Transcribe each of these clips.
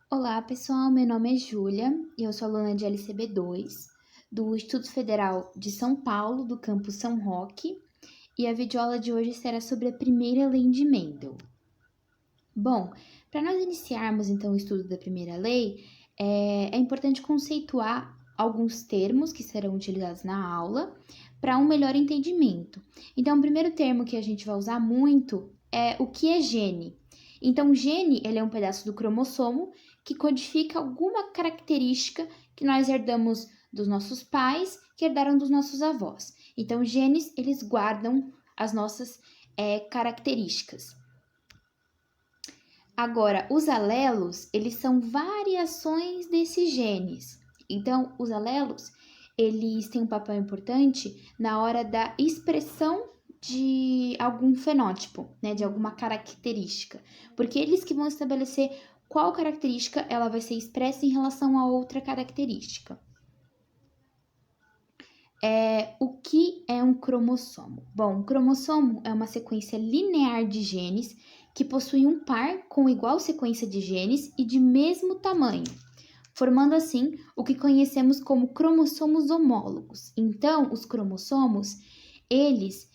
Olá, pessoal. Meu nome é Júlia e eu sou aluna de LCB2 do Instituto Federal de São Paulo, do campus São Roque, e a videoaula de hoje será sobre a primeira lei de Mendel. Bom, para nós iniciarmos então o estudo da primeira lei, é importante conceituar alguns termos que serão utilizados na aula para um melhor entendimento. Então, o primeiro termo que a gente vai usar muito é o que é gene. Então, gene, ele é um pedaço do cromossomo que codifica alguma característica que nós herdamos dos nossos pais, que herdaram dos nossos avós. Então, genes, eles guardam as nossas características. Agora, os alelos, eles são variações desses genes. Então, os alelos, eles têm um papel importante na hora da expressão de algum fenótipo, né, de alguma característica, porque eles que vão estabelecer qual característica ela vai ser expressa em relação a outra característica. O que é um cromossomo? Bom, um cromossomo é uma sequência linear de genes que possui um par com igual sequência de genes e de mesmo tamanho, formando assim o que conhecemos como cromossomos homólogos. Então, os cromossomos, eles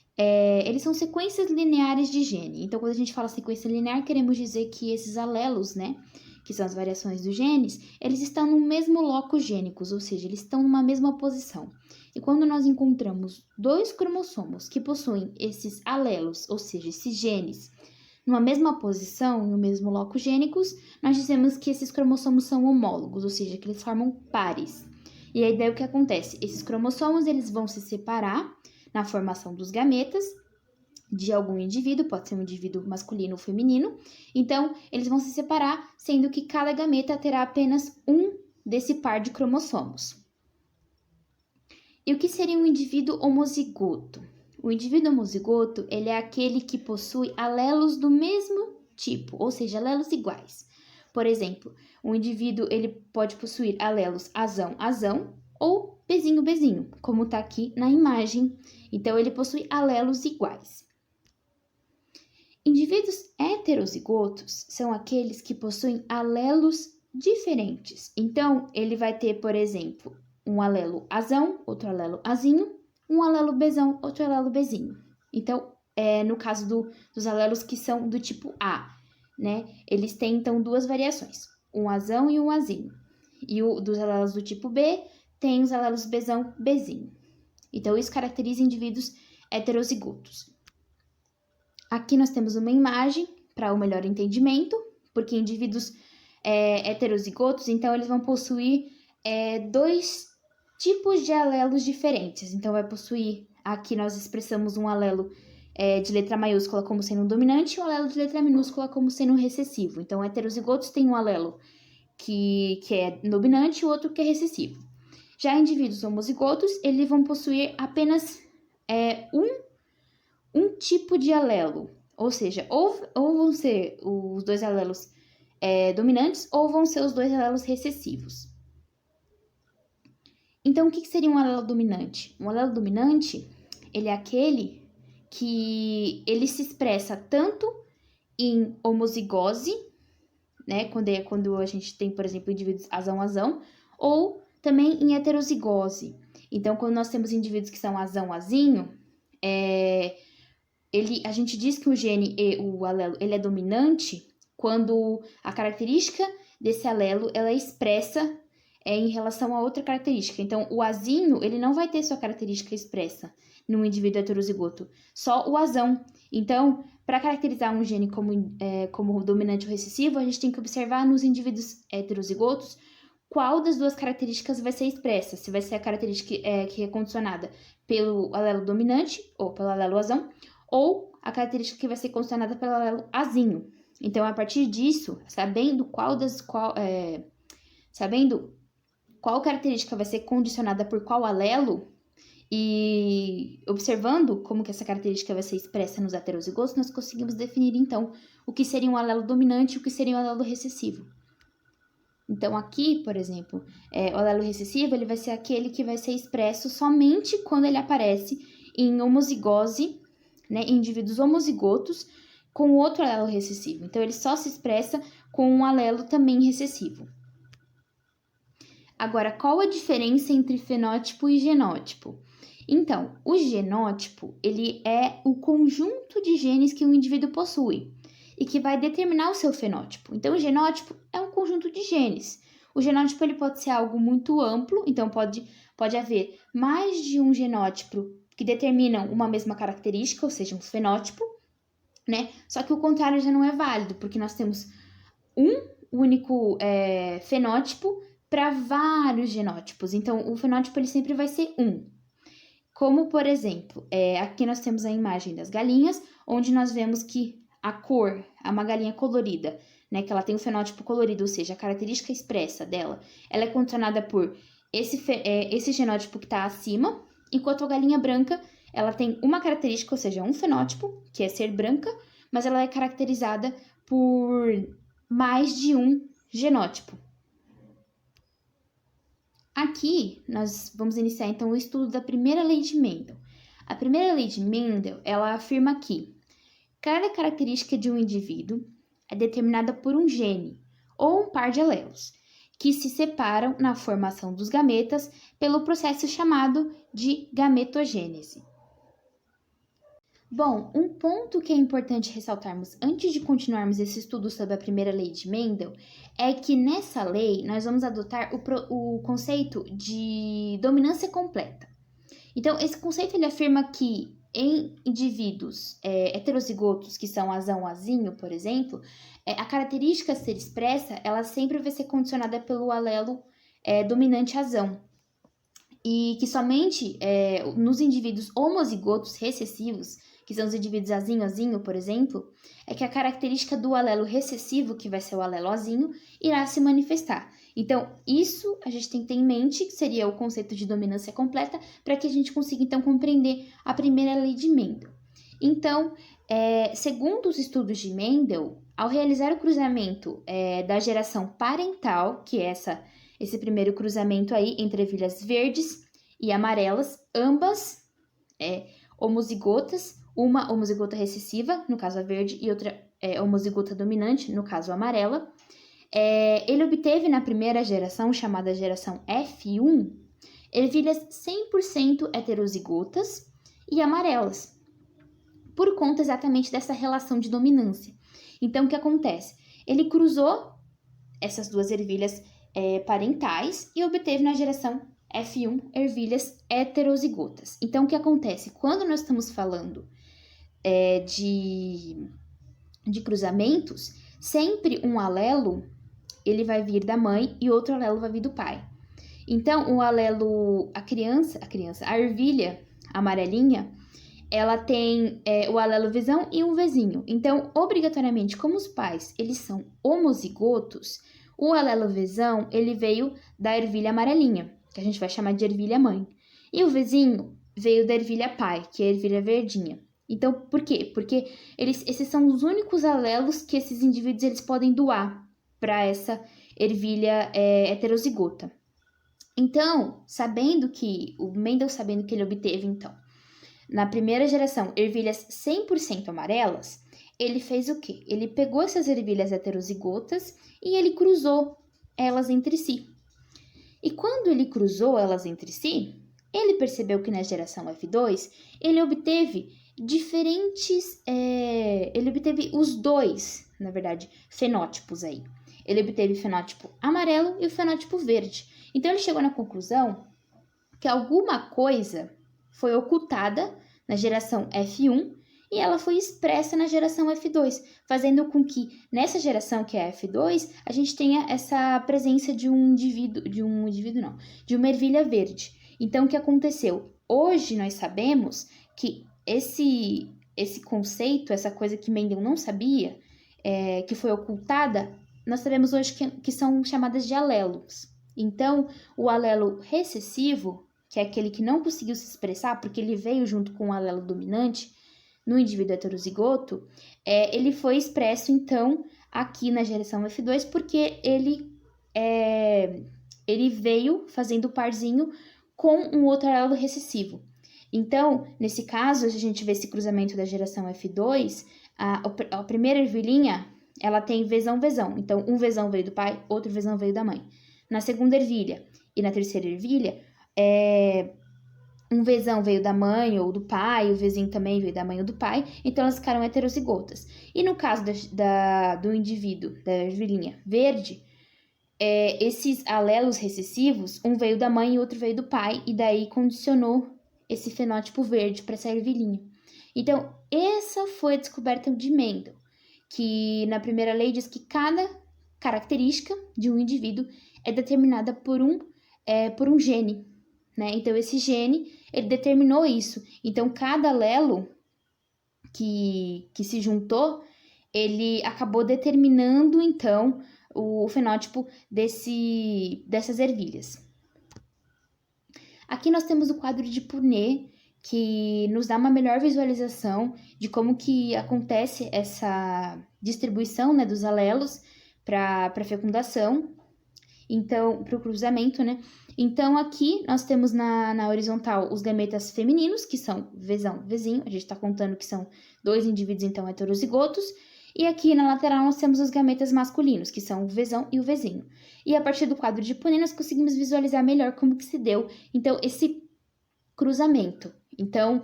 são sequências lineares de gene. Então, quando a gente fala sequência linear, queremos dizer que esses alelos, né, que são as variações dos genes, eles estão no mesmo locus gênicos, ou seja, eles estão numa mesma posição. E quando nós encontramos dois cromossomos que possuem esses alelos, ou seja, esses genes, numa mesma posição, no mesmo locus gênicos, nós dizemos que esses cromossomos são homólogos, ou seja, que eles formam pares. E aí daí o que acontece? Esses cromossomos, eles vão se separar na formação dos gametas de algum indivíduo, pode ser um indivíduo masculino ou feminino. Então, eles vão se separar, sendo que cada gameta terá apenas um desse par de cromossomos. E o que seria um indivíduo homozigoto? O indivíduo homozigoto, ele é aquele que possui alelos do mesmo tipo, ou seja, alelos iguais. Por exemplo, um indivíduo ele pode possuir alelos azão ou bezinho, como está aqui na imagem. Então, ele possui alelos iguais. Indivíduos heterozigotos são aqueles que possuem alelos diferentes. Então, ele vai ter, por exemplo, um alelo azão, outro alelo azinho, um alelo bezão, outro alelo bezinho. Então, no caso dos alelos que são do tipo A, né? Eles têm, então, duas variações, um azão e um azinho. E dos alelos do tipo B, tem os alelos bezão, bezinho. Então, isso caracteriza indivíduos heterozigotos. Aqui nós temos uma imagem para o melhor entendimento, porque indivíduos heterozigotos, então, eles vão possuir dois tipos de alelos diferentes. Então, vai possuir, aqui nós expressamos um alelo de letra maiúscula como sendo um dominante e um alelo de letra minúscula como sendo um recessivo. Então, heterozigotos têm um alelo que é dominante e o outro que é recessivo. Já indivíduos homozigotos, eles vão possuir apenas um tipo de alelo, ou seja, ou vão ser os dois alelos dominantes ou vão ser os dois alelos recessivos. Então, o que seria um alelo dominante? Um alelo dominante, ele é aquele que ele se expressa tanto em homozigose, né, quando a gente tem, por exemplo, indivíduos azão, ou também em heterozigose. Então, quando nós temos indivíduos que são azão-azinho, a gente diz que o gene, o alelo, ele é dominante quando a característica desse alelo ela é expressa em relação a outra característica. Então, o azinho, ele não vai ter sua característica expressa num indivíduo heterozigoto, só o azão. Então, para caracterizar um gene como dominante ou recessivo, a gente tem que observar nos indivíduos heterozigotos qual das duas características vai ser expressa. Se vai ser a característica que é condicionada pelo alelo dominante ou pelo alelo azão, ou a característica que vai ser condicionada pelo alelo azinho. Então, a partir disso, sabendo qual característica vai ser condicionada por qual alelo e observando como que essa característica vai ser expressa nos heterozigotos, nós conseguimos definir, então, o que seria um alelo dominante e o que seria um alelo recessivo. Então, aqui, por exemplo, o alelo recessivo ele vai ser aquele que vai ser expresso somente quando ele aparece em homozigose, né, em indivíduos homozigotos com outro alelo recessivo. Então, ele só se expressa com um alelo também recessivo. Agora, qual a diferença entre fenótipo e genótipo? Então, o genótipo, ele é o conjunto de genes que um indivíduo possui e que vai determinar o seu fenótipo. Então, o genótipo é um conjunto de genes. O genótipo ele pode ser algo muito amplo, então pode haver mais de um genótipo que determinam uma mesma característica, ou seja, um fenótipo, né? Só que o contrário já não é válido, porque nós temos um único fenótipo para vários genótipos. Então, o fenótipo ele sempre vai ser um. Como, por exemplo, aqui nós temos a imagem das galinhas, onde nós vemos que a cor, uma galinha colorida, né, que ela tem um fenótipo colorido, ou seja, a característica expressa dela, ela é condicionada por esse genótipo que está acima, enquanto a galinha branca, ela tem uma característica, ou seja, um fenótipo, que é ser branca, mas ela é caracterizada por mais de um genótipo. Aqui, nós vamos iniciar, então, o estudo da primeira lei de Mendel. A primeira lei de Mendel, ela afirma que cada característica de um indivíduo é determinada por um gene ou um par de alelos, que se separam na formação dos gametas pelo processo chamado de gametogênese. Bom, um ponto que é importante ressaltarmos antes de continuarmos esse estudo sobre a primeira lei de Mendel é que nessa lei nós vamos adotar o conceito de dominância completa. Então, esse conceito ele afirma que em indivíduos heterozigotos, que são azão-azinho, por exemplo, a característica a ser expressa, ela sempre vai ser condicionada pelo alelo dominante azão. E que somente nos indivíduos homozigotos recessivos, que são os indivíduos azinho-azinho, por exemplo, é que a característica do alelo recessivo, que vai ser o alelo azinho, irá se manifestar. Então, isso a gente tem que ter em mente, que seria o conceito de dominância completa, para que a gente consiga, então, compreender a primeira lei de Mendel. Então, segundo os estudos de Mendel, ao realizar o cruzamento da geração parental, que é esse primeiro cruzamento aí entre ervilhas verdes e amarelas, ambas homozigotas, uma homozigota recessiva, no caso a verde, e outra homozigota dominante, no caso a amarela. Ele obteve na primeira geração, chamada geração F1, ervilhas 100% heterozigotas e amarelas, por conta exatamente dessa relação de dominância. Então, o que acontece? Ele cruzou essas duas ervilhas parentais e obteve na geração F1 ervilhas heterozigotas. Então, o que acontece? Quando nós estamos falando de cruzamentos, sempre um alelo ele vai vir da mãe e outro alelo vai vir do pai. Então, o alelo, a ervilha amarelinha, ela tem o alelo Vzão e um Vzinho. Então, obrigatoriamente, como os pais eles são homozigotos, o alelo Vzão ele veio da ervilha amarelinha, que a gente vai chamar de ervilha mãe. E o Vzinho veio da ervilha pai, que é a ervilha verdinha. Então, por quê? Porque esses são os únicos alelos que esses indivíduos eles podem doar para essa ervilha heterozigota. Então, o Mendel sabendo que ele obteve, então, na primeira geração, ervilhas 100% amarelas, ele fez o quê? Ele pegou essas ervilhas heterozigotas e ele cruzou elas entre si. E quando ele cruzou elas entre si, ele percebeu que na geração F2, ele obteve ele obteve os dois, na verdade, fenótipos aí. Ele obteve o fenótipo amarelo e o fenótipo verde. Então, ele chegou na conclusão que alguma coisa foi ocultada na geração F1 e ela foi expressa na geração F2, fazendo com que nessa geração que é a F2, a gente tenha essa presença de uma ervilha verde. Então, o que aconteceu? Hoje nós sabemos que esse conceito, essa coisa que Mendel não sabia, que foi ocultada, nós sabemos hoje que são chamadas de alelos. Então, o alelo recessivo, que é aquele que não conseguiu se expressar porque ele veio junto com o alelo dominante no indivíduo heterozigoto, ele foi expresso, então, aqui na geração F2 porque ele veio fazendo parzinho com um outro alelo recessivo. Então, nesse caso, a gente vê esse cruzamento da geração F2, a primeira ervilhinha ela tem Vzão, Vzão. Então, um Vzão veio do pai, outro Vzão veio da mãe. Na segunda ervilha e na terceira ervilha, um Vzão veio da mãe ou do pai, o Vzinho também veio da mãe ou do pai, então elas ficaram heterozigotas. E no caso do indivíduo, da ervilhinha verde, esses alelos recessivos, um veio da mãe e outro veio do pai, e daí condicionou esse fenótipo verde para essa ervilhinha. Então, essa foi a descoberta de Mendel, que na primeira lei diz que cada característica de um indivíduo é determinada por um gene, né? Então, esse gene, ele determinou isso. Então, cada alelo que se juntou, ele acabou determinando, então, o fenótipo dessas ervilhas. Aqui nós temos o quadro de Punnett, que nos dá uma melhor visualização de como que acontece essa distribuição, né, dos alelos para a fecundação, então, para o cruzamento, né? Então, aqui nós temos na horizontal os gametas femininos, que são Vzão, Vzinho, a gente está contando que são 2 indivíduos, então, heterozigotos, e aqui na lateral nós temos os gametas masculinos, que são o Vzão e o Vzinho. E a partir do quadro de Punnett nós conseguimos visualizar melhor como que se deu, então, esse cruzamento. Então,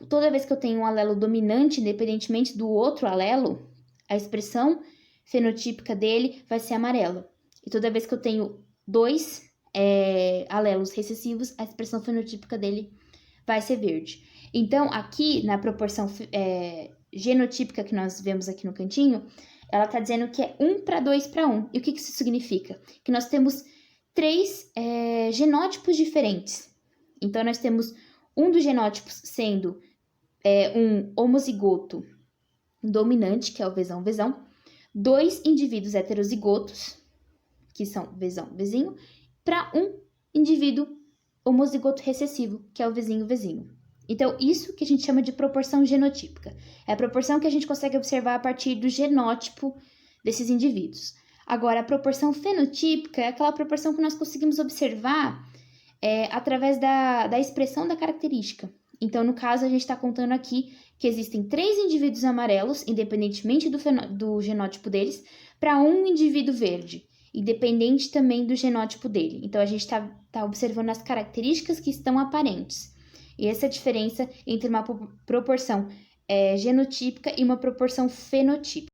toda vez que eu tenho um alelo dominante, independentemente do outro alelo, a expressão fenotípica dele vai ser amarela. E toda vez que eu tenho 2 alelos recessivos, a expressão fenotípica dele vai ser verde. Então, aqui, na proporção genotípica que nós vemos aqui no cantinho, ela está dizendo que é 1 para 2 para 1. E o que isso significa? Que nós temos 3 genótipos diferentes. Então, nós temos um dos genótipos sendo um homozigoto dominante, que é o Vzão, Vzão, 2 indivíduos heterozigotos, que são Vzão, Vzinho, para um indivíduo homozigoto recessivo, que é o Vzinho, Vzinho. Então, isso que a gente chama de proporção genotípica. É a proporção que a gente consegue observar a partir do genótipo desses indivíduos. Agora, a proporção fenotípica é aquela proporção que nós conseguimos observar através da expressão da característica. Então, no caso, a gente está contando aqui que existem 3 indivíduos amarelos, independentemente do genótipo deles, para um indivíduo verde, independente também do genótipo dele. Então, a gente está observando as características que estão aparentes. E essa é a diferença entre uma proporção genotípica e uma proporção fenotípica.